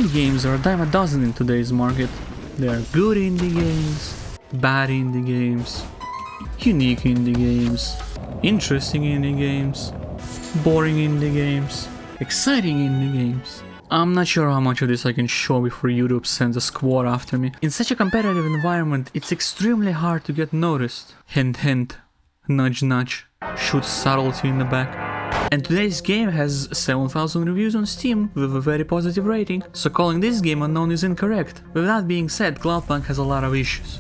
Indie games are a dime a dozen in today's market. There are good indie games, bad indie games, unique indie games, interesting indie games, boring indie games, exciting indie games. I'm not sure how much of this I can show before YouTube sends a squad after me. In such a competitive environment, it's extremely hard to get noticed. Hint hint, nudge nudge, shoot subtlety in the back. And today's game has 7,000 reviews on Steam with a very positive rating, so calling this game unknown is incorrect. With that being said, Cloudpunk has a lot of issues.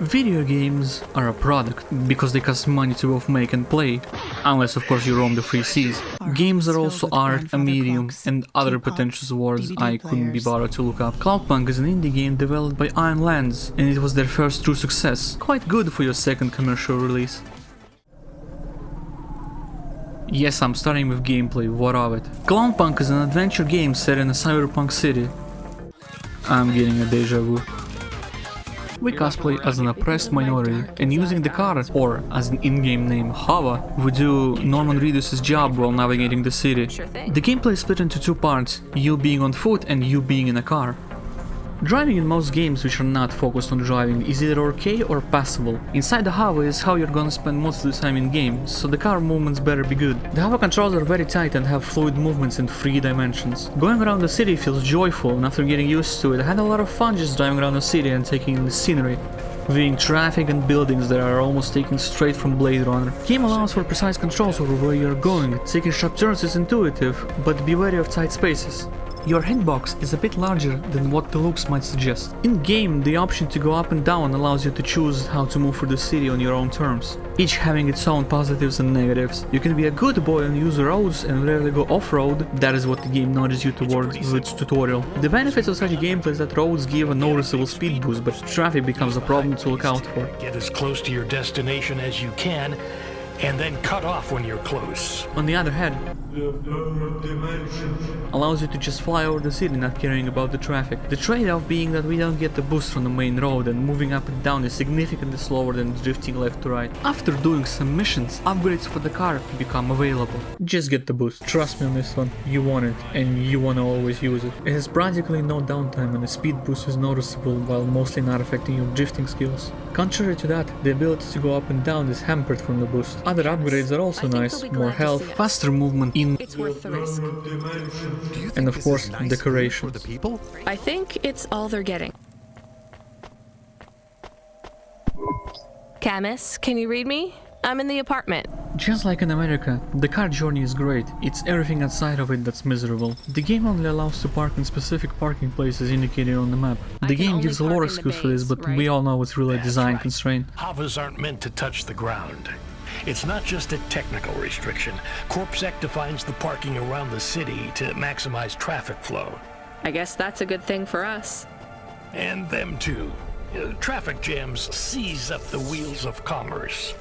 Video games are a product because they cost money to both make and play, unless of course you roam the free seas. Games are also art, a medium, and other potential words I couldn't be bothered to look up. Cloudpunk is an indie game developed by Iron Lands, and it was their first true success. Quite good for your second commercial release. Yes, I'm starting with gameplay, what of it? Cloudpunk is an adventure game set in a cyberpunk city. I'm getting a deja vu. We cosplay as an oppressed minority, and using the car, or as an in-game name Hava, we do Norman Reedus' job while navigating the city. The gameplay is split into two parts, you being on foot and you being in a car. Driving in most games which are not focused on driving is either okay or passable. Inside the Hava is how you're gonna spend most of the time in game, so the car movements better be good. The Hava controls are very tight and have fluid movements in 3 dimensions. Going around the city feels joyful, and after getting used to it, I had a lot of fun just driving around the city and taking in the scenery. Viewing traffic and buildings that are almost taken straight from Blade Runner. The game allows for precise controls over where you're going. Taking sharp turns is intuitive, but be wary of tight spaces. Your hitbox is a bit larger than what the looks might suggest. In-game, the option to go up and down allows you to choose how to move through the city on your own terms, each having its own positives and negatives. You can be a good boy and use the roads and rarely go off-road, that is what the game nudges you towards with its tutorial. The benefits of such a gameplay is that roads give a noticeable speed boost, but traffic becomes a problem to look out for. Get as close to your destination as you can, and then cut off when you're close. On the other hand, allows you to just fly over the city not caring about the traffic. The trade-off being that we don't get the boost from the main road, and moving up and down is significantly slower than drifting left to right. After doing some missions, upgrades for the car become available. Just get the boost, trust me on this one, you want it, and you wanna always use it. It has practically no downtime and the speed boost is noticeable while mostly not affecting your drifting skills. Contrary to that, the ability to go up and down is hampered from the boost. Other upgrades are also nice, more health, faster movement in, it's worth the risk. and of course decorations. For the people? I think it's all they're getting. Camus, can you read me? I'm in the apartment. Just like in America, the car journey is great, it's everything outside of it that's miserable. The game only allows to park in specific parking places indicated on the map. The game gives a lot of excuse for this, but we all know it's really a design constraint. Havas aren't meant to touch the ground. It's not just a technical restriction. Corpsec defines the parking around the city to maximize traffic flow. I guess that's a good thing for us. And them too. Traffic jams seize up the wheels of commerce.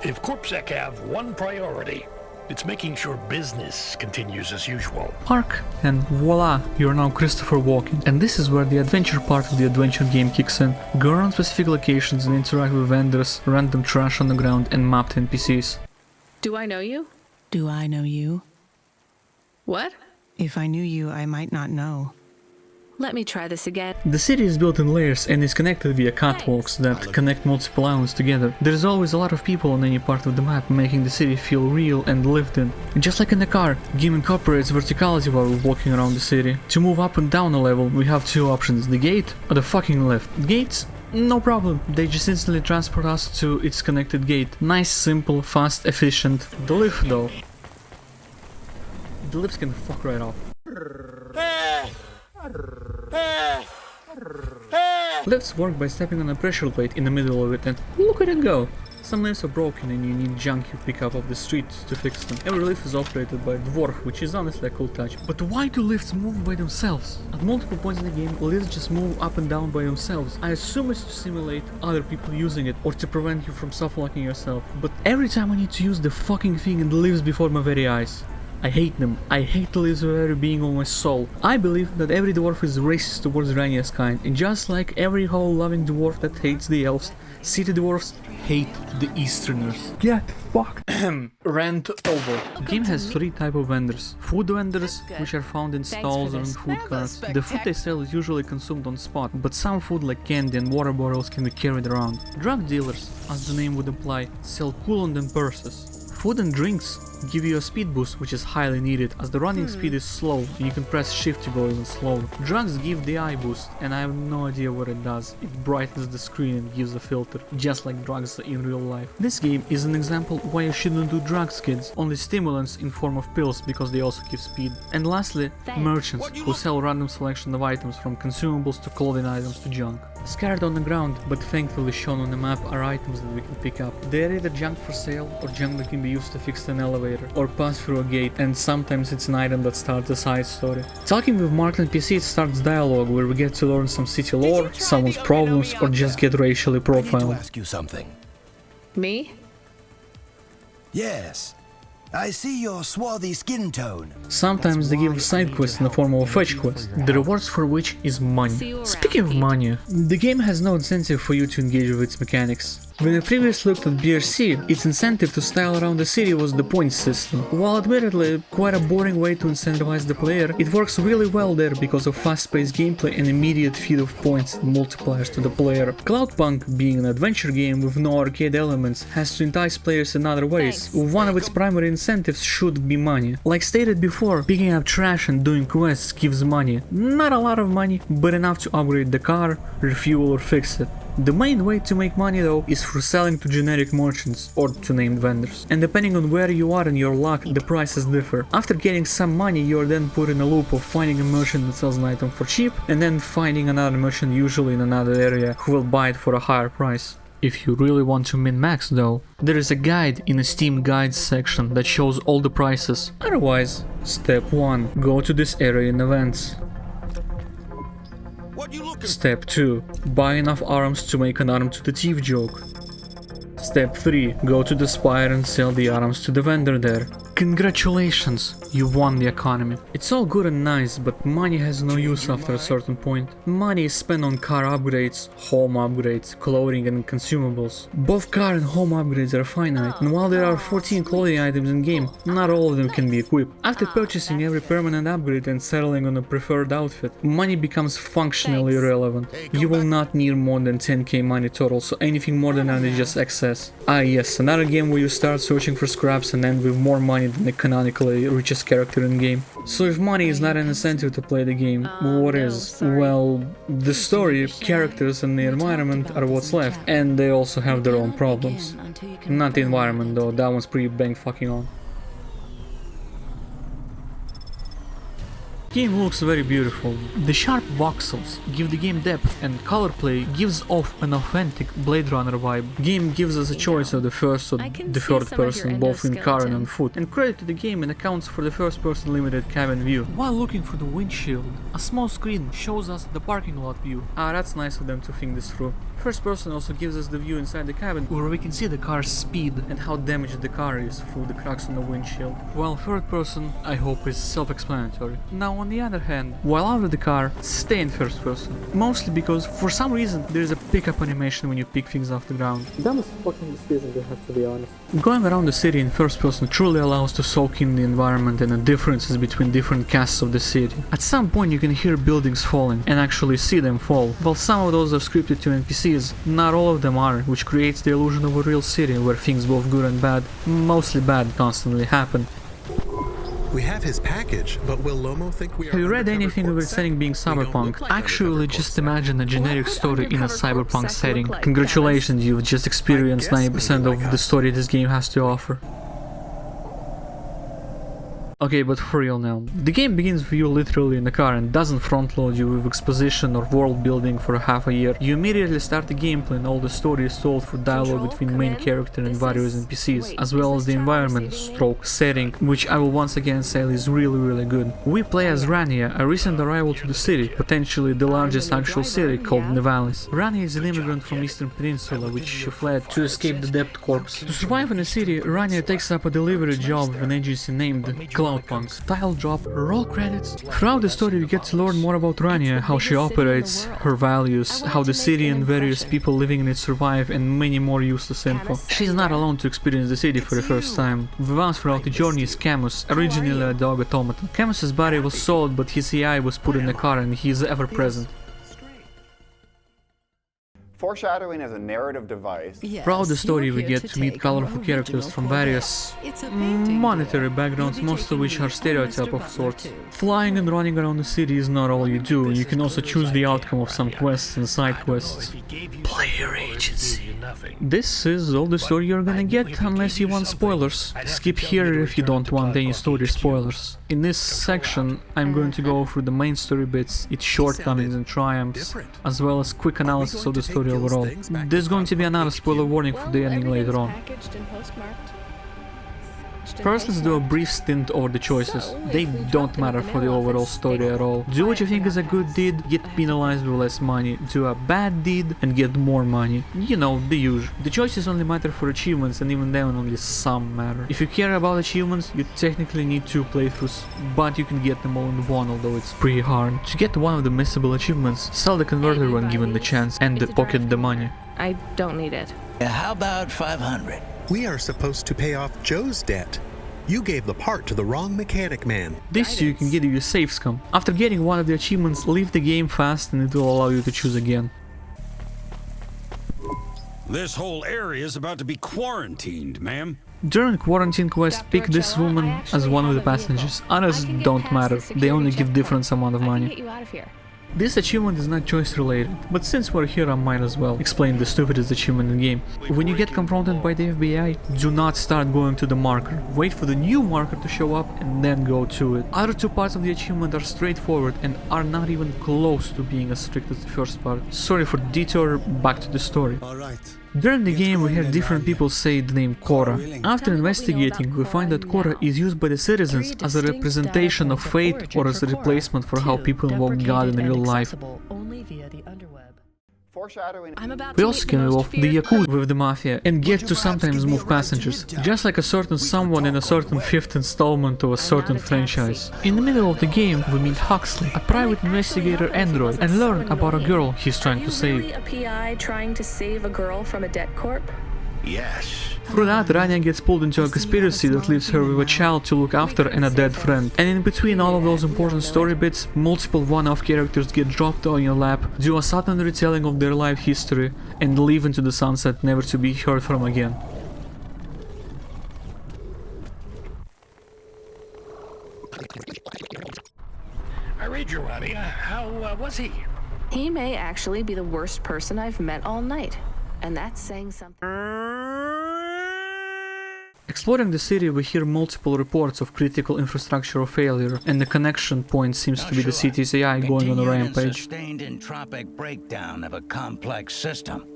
If Corpsec have one priority, it's making sure business continues as usual. Park, and voila, you're now Christopher Walken. And this is where the adventure part of the adventure game kicks in. Go around specific locations and interact with vendors, random trash on the ground, and mapped NPCs. Do I know you? Do I know you? What? If I knew you, I might not know. Let me try this again. The city is built in layers and is connected via catwalks that connect multiple islands together. There is always a lot of people on any part of the map, making the city feel real and lived in. And just like in the car, the game incorporates verticality while we're walking around the city. To move up and down a level, we have two options, the gate or the fucking lift. Gates? No problem, they just instantly transport us to its connected gate. Nice, simple, fast, efficient. The lift though. The lifts can fuck right off. Lifts work by stepping on a pressure plate in the middle of it and look at it go! Some lifts are broken and you need junk you pick up off the street to fix them. Every lift is operated by a dwarf, which is honestly a cool touch. But why do lifts move by themselves? At multiple points in the game, lifts just move up and down by themselves. I assume it's to simulate other people using it or to prevent you from soft-locking yourself. But every time I need to use the fucking thing, it lives before my very eyes. I hate them. I hate the literary being on my soul. I believe that every dwarf is racist towards Rania's kind, and just like every whole-loving dwarf that hates the elves, city dwarfs hate the Easterners. Get fucked. Rant over. The game has 3 types of vendors. Food vendors, which are found in stalls or in food carts. The food they sell is usually consumed on spot, but some food like candy and water bottles can be carried around. Drug dealers, as the name would imply, sell coolant and purses. Food and drinks give you a speed boost, which is highly needed, as the running speed is slow and you can press shift to go even slower. Drugs give the eye boost, and I have no idea what it does. It brightens the screen and gives a filter, just like drugs in real life. This game is an example why you shouldn't do drugs, kids. Only stimulants in form of pills, because they also give speed. And lastly, merchants, who sell random selection of items from consumables to clothing items to junk. Scattered on the ground, but thankfully shown on the map, are items that we can pick up. They are either junk for sale, or junk that can be used to fix an elevator, or pass through a gate, and sometimes it's an item that starts a side story. Talking with Marked NPC starts dialogue, where we get to learn some city lore, someone's problems, or just get racially I need profiled. to ask you something. Me? Yes. I see your swarthy skin tone. Sometimes they give side quests in the form of a fetch quest, the rewards for which is money. Speaking of money, the game has no incentive for you to engage with its mechanics. When I previously looked at BRC, its incentive to style around the city was the points system. While admittedly quite a boring way to incentivize the player, it works really well there because of fast-paced gameplay and immediate feed of points and multipliers to the player. Cloudpunk, being an adventure game with no arcade elements, has to entice players in other ways. One of its primary incentives should be money. Like stated before, picking up trash and doing quests gives money. Not a lot of money, but enough to upgrade the car, refuel or fix it. The main way to make money though is through selling to generic merchants or to named vendors. And depending on where you are in your luck, the prices differ. After getting some money, you are then put in a loop of finding a merchant that sells an item for cheap, and then finding another merchant, usually in another area, who will buy it for a higher price. If you really want to min-max though, there is a guide in the Steam Guides section that shows all the prices. Otherwise, step 1. Go to this area in events. Step 2. Buy enough arms to make an arm to the thief joke. Step 3. Go to the spire and sell the arms to the vendor there. Congratulations, you won the economy. It's all good and nice, but money has no use after a certain point. Money is spent on car upgrades, home upgrades, clothing and consumables. Both car and home upgrades are finite, and while there are 14 clothing items in game, not all of them can be equipped. After purchasing every permanent upgrade and settling on a preferred outfit, money becomes functionally irrelevant. You will not need more than 10k money total, so anything more than that is just excess. Ah yes, another game where you start searching for scraps and end with more money than the canonically richest character in game. So if money is not an incentive to play the game, what is? Well, the story, characters and the environment are what's left, and they also have their own problems. Not the environment though, that one's pretty bang fucking on. The game looks very beautiful. The sharp voxels give the game depth, and color play gives off an authentic Blade Runner vibe. Game gives us a choice of the first or the third person, both in car and on foot, and credit to the game and accounts for the first person limited cabin view. While looking for the windshield, a small screen shows us the parking lot view. Ah, that's nice of them to think this through. First person also gives us the view inside the cabin, where we can see the car's speed and how damaged the car is through the cracks on the windshield. While third person, I hope, is self-explanatory. Now on the other hand, while out of the car, stay in first person. Mostly because, for some reason, there is a pickup animation when you pick things off the ground. Dumbest fucking decision, I have to be honest. Going around the city in first person truly allows to soak in the environment and the differences between different casts of the city. At some point you can hear buildings falling and actually see them fall. While some of those are scripted to NPCs, not all of them are, which creates the illusion of a real city where things both good and bad, mostly bad, constantly happen. We have his package, but will Lomo think we are? Have you read undercover anything of corp its setting sec? being We don't Cyberpunk? look like Actually, undercover just corp sec. imagine a generic story in a Undercover Cyberpunk corp setting. sec look like, Congratulations, you've just experienced I guess 90% maybe of like the us. story this game has to offer. Okay, but for real now. The game begins with you literally in the car and doesn't front load you with exposition or world building for half a year. You immediately start the gameplay and all the story is told through dialogue Control, between come main in. character and This various is- NPCs, wait, as is well this as the travel environment receiving me? stroke setting, which I will once again say is really good. We play as Rania, a recent arrival to the city, potentially the largest new actual driver, city called yeah. Nevalis. Rania is an immigrant from Eastern Peninsula which she fled to escape the Debt Corps. To survive in the city, Rania takes up a delivery job with an agency named Cloudpunk. Cloudpunk. Title drop, roll credits. Throughout the story we get to learn more about Rania, how she operates, her values, how the city and various people living in it survive, and many more useless info. She's not alone to experience the city for the first time. With us throughout the journey is Camus, originally a dog automaton. Camus's body was sold, but his AI was put in the car and he is ever present. Foreshadowing as a narrative device. Throughout the story we get to meet colorful characters from various monetary backgrounds, most of which are stereotype of sorts. Flying and running around the city is not all you do, you can also choose the outcome of some quests and side quests. Player agency. This is all the story you're gonna get unless you want spoilers. Skip here if you don't want any story spoilers. In this section I'm going to go through the main story bits, its shortcomings and triumphs, as well as quick analysis of the story overall. There's going to be another spoiler warning for the ending later on. First, let's do a brief stint over the choices. They don't matter for the overall story at all. Do what you think is a good deed, get penalized with less money. Do a bad deed and get more money. You know, the usual. The choices only matter for achievements, and even then only some matter. If you care about achievements, you technically need 2 playthroughs, but you can get them all in one, although it's pretty hard. To get one of the missable achievements, sell the converter when given the chance, and pocket the money. I don't need it. How about 500? We are supposed to pay off Joe's debt. You gave the part to the wrong mechanic man. This you can get if you save scum. After getting one of the achievements, leave the game fast and it will allow you to choose again. This whole area is about to be quarantined, ma'am. During quarantine quest, pick this woman as one of the passengers. Others don't matter, they only give different amount of money. This achievement is not choice related, but since we're here I might as well explain the stupidest achievement in the game. When you get confronted by the FBI, do not start going to the marker. Wait for the new marker to show up and then go to it. Other 2 parts of the achievement are straightforward and are not even close to being as strict as the first part. Sorry for the detour, back to the story. Alright. During the game we hear different people say the name Cora. After investigating we find that Cora is used by the citizens as a representation of fate or as a replacement for how people invoke God in real life. Foreshadowing. We also can involve the Yakuza with the Mafia and get to sometimes move passengers, just like a certain someone in a certain 5th installment of a certain franchise. In the middle of the game we meet Huxley, a private investigator android, and learn about a girl he's trying to save. Are you really a PI trying to save a girl from a debt corp? Yes. Through that, Rania gets pulled into a conspiracy that leaves her with a child to look after and a dead friend. And in between all of those important story bits, multiple one-off characters get dropped on your lap, do a sudden retelling of their life history, and leave into the sunset never to be heard from again. I read you, Rania. How was he? He may actually be the worst person I've met all night. And that's saying something. Exploring the city, we hear multiple reports of critical infrastructural failure, and the connection point seems to be the city's AI going on a rampage. Sustained entropic breakdown of a complex system.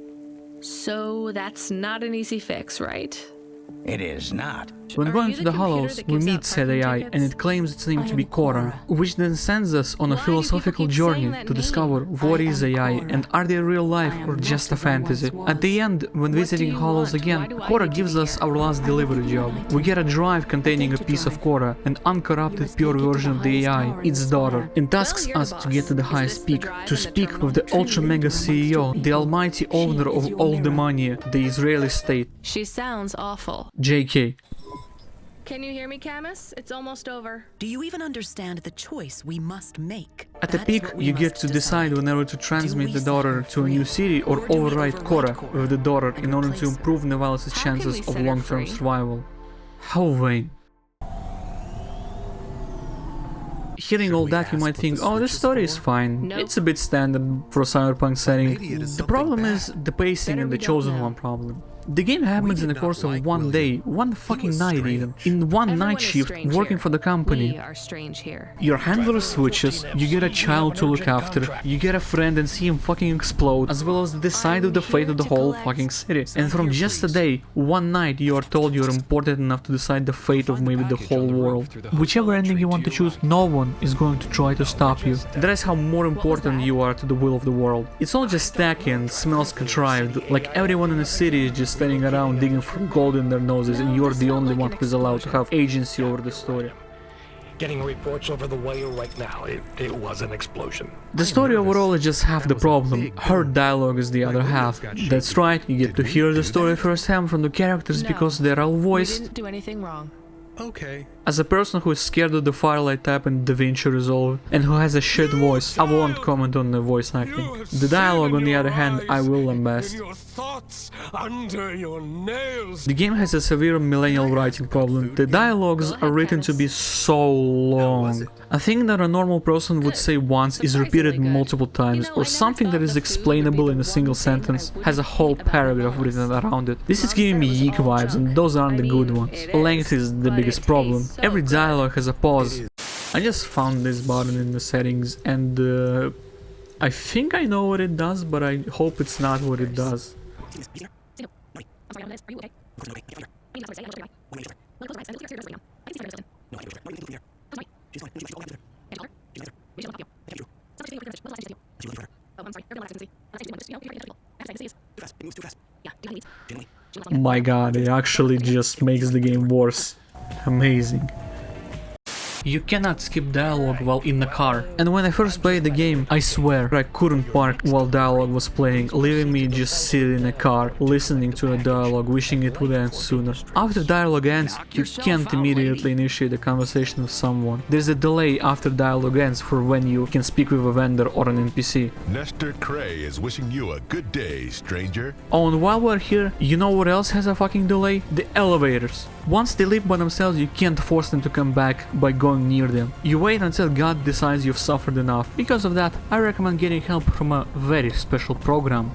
So that's not an easy fix, right? It is not. When going to the Hollows, we meet said AI, and it claims its name to be Cora, which then sends us on a philosophical journey to discover what is AI and are they real life or just a fantasy. At the end, when visiting Hollows again, Cora gives us our last delivery job. We get a drive containing a piece of Cora, an uncorrupted pure version of the AI, its daughter, and tasks us to get to the highest peak, to speak with the ultra mega CEO, the almighty owner of all the money, the Israeli state. She sounds awful. JK. Can you hear me, Camus? It's almost over. Do you even understand the choice we must make? At the That is peak, what we you must get to decide whenever to transmit the set daughter her to a new free, city or do we override Cora with the daughter in order to replace her? improve Nevalis' How can chances we of set her long-term free? survival. How vain. Hearing all that, you might think, oh, this story is fine. Nope. It's a bit standard for a cyberpunk setting. maybe it is The something problem bad. is the pacing Better and the we don't chosen know. one problem. The game happens in the did course not of like one day, William. one fucking was night even. strange. In one Everyone night is shift, strange working here. for the company. We are strange here. Your handler switches, you get a child to look after, you get a friend and see him fucking explode, as well as decide of the fate of the whole fucking city. And from just a day, one night, you are told you're important enough to decide the fate of maybe the whole world. Whichever ending you want to choose, no one is going to try to stop you. That is how more important you are to the will of the world. It's all just tacky and smells contrived, like everyone in the city is just standing around digging for gold in their noses and you're the only one who's allowed to have agency over the story. Getting reports over the wire right now. It was an explosion. The story overall is just half the problem. Her dialogue is the other half. That's right, you get to hear the story firsthand from the characters because they're all We voiced. didn't do anything wrong. Okay. As a person who is scared of the Firelight type in DaVinci Resolve and who has a shit voice, I won't comment on the voice acting. The dialogue, on the other hand, I will lambast. The game has a severe millennial writing problem. The dialogues are written to be so long. A thing that a normal person would say once is repeated multiple times, or something that is explainable in a single sentence has a whole paragraph written around it. This is giving me Yeek vibes, and those aren't the good ones. Length is the biggest problem. Every dialogue has a pause. I just found this button in the settings, and I think I know what it does, but I hope it's not what it does. My god, it actually just makes the game worse. Amazing. You cannot skip dialogue while in the car. And when I first played the game, I swear I couldn't park while dialogue was playing, leaving me just sitting in a car, listening to a dialogue, wishing it would end sooner. After dialogue ends, you can't immediately initiate a conversation with someone. There's a delay after dialogue ends for when you can speak with a vendor or an NPC. Nestor Cray is wishing you a good day, stranger. Oh, and while we're here, you know what else has a fucking delay? The elevators. Once they leave by themselves, you can't force them to come back by going near them. You wait until God decides you've suffered enough. Because of that, I recommend getting help from a very special program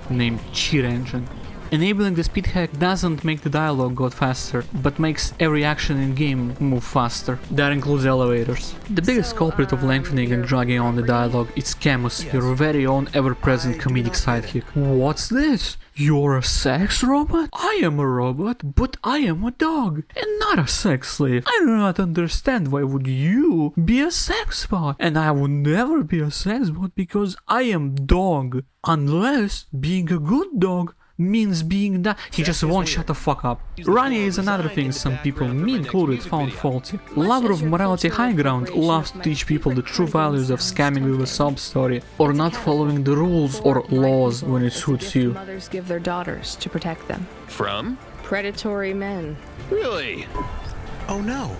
named Cheat Engine. Enabling the speed hack doesn't make the dialogue go faster, but makes every action in game move faster. That includes elevators. The biggest culprit of lengthening and dragging on the dialogue is Camus, your very own ever-present comedic sidekick. What's this? You're a sex robot? I am a robot, but I am a dog, and not a sex slave. I do not understand why would you be a sex bot? And I would never be a sex bot because I am dog. Unless being a good dog means being that. He just won't shut the fuck up. Rania is another thing some people, me included, found faulty. Lover of morality high ground loves to teach people the true values of scamming with a sub story, or not following the rules or laws when it suits you. Mothers give their daughters to protect them. From? Predatory men. Really? Oh no,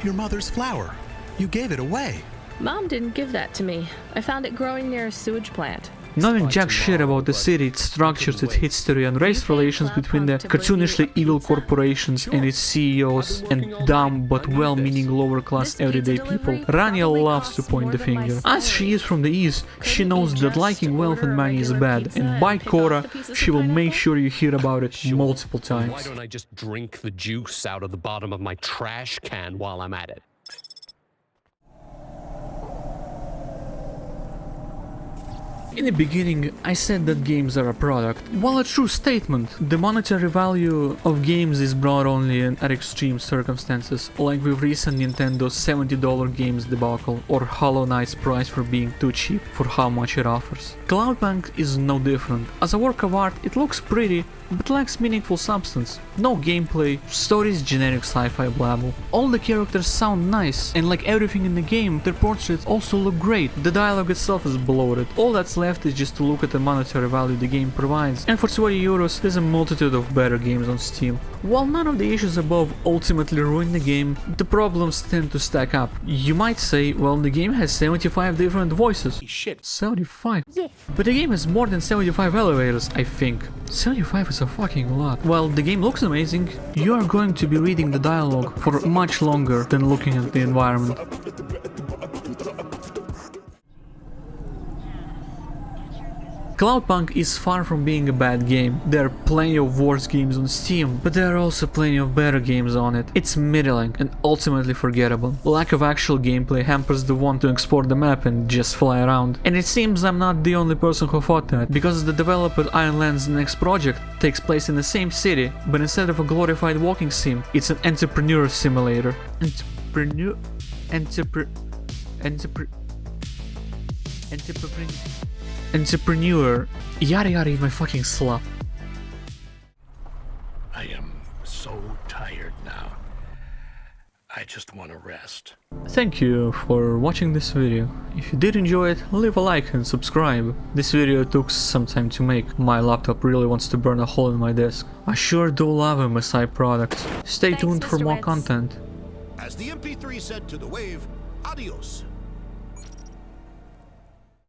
your mother's flower. You gave it away. Mom didn't give that to me. I found it growing near a sewage plant. Knowing jack shit about the city, its structures, its history and race relations between the cartoonishly evil corporations and its CEOs and dumb but well-meaning lower-class everyday people, Rania loves to point the finger. As she is from the east, she knows that liking wealth and money is bad, and by Cora, she will make sure you hear about it multiple times. Why don't I just drink the juice out of the bottom of my trash can while I'm at it? In the beginning, I said that games are a product. While a true statement, the monetary value of games is brought only in at extreme circumstances, like with recent Nintendo's $70 games debacle, or Hollow Knight's price for being too cheap for how much it offers. Cloudpunk is no different. As a work of art, it looks pretty, but lacks meaningful substance. No gameplay, stories generic sci-fi blabble. All the characters sound nice, and like everything in the game, their portraits also look great. The dialogue itself is bloated. All that's left is just to look at the monetary value the game provides, and for 20 euros there's a multitude of better games on Steam. While none of the issues above ultimately ruin the game, the problems tend to stack up. You might say, well, the game has 75 different voices. Shit, 75? Yeah. But the game has more than 75 elevators, I think. 75 is a fucking lot. While the game looks amazing, you are going to be reading the dialogue for much longer than looking at the environment. Cloudpunk is far from being a bad game. There are plenty of worse games on Steam, but there are also plenty of better games on it. It's middling and ultimately forgettable. Lack of actual gameplay hampers the want to explore the map and just fly around. And it seems I'm not the only person who thought that, because the developer Ironland's next project takes place in the same city, but instead of a glorified walking sim, it's an entrepreneur simulator. Entrepreneur. Yada yada is my fucking slap. I am so tired now. I just want to rest. Thank you for watching this video. If you did enjoy it, leave a like and subscribe. This video took some time to make. My laptop really wants to burn a hole in my disk. I sure do love MSI products. Stay tuned for Mr. more Wentz. content. As the MP3 said to the wave, adios.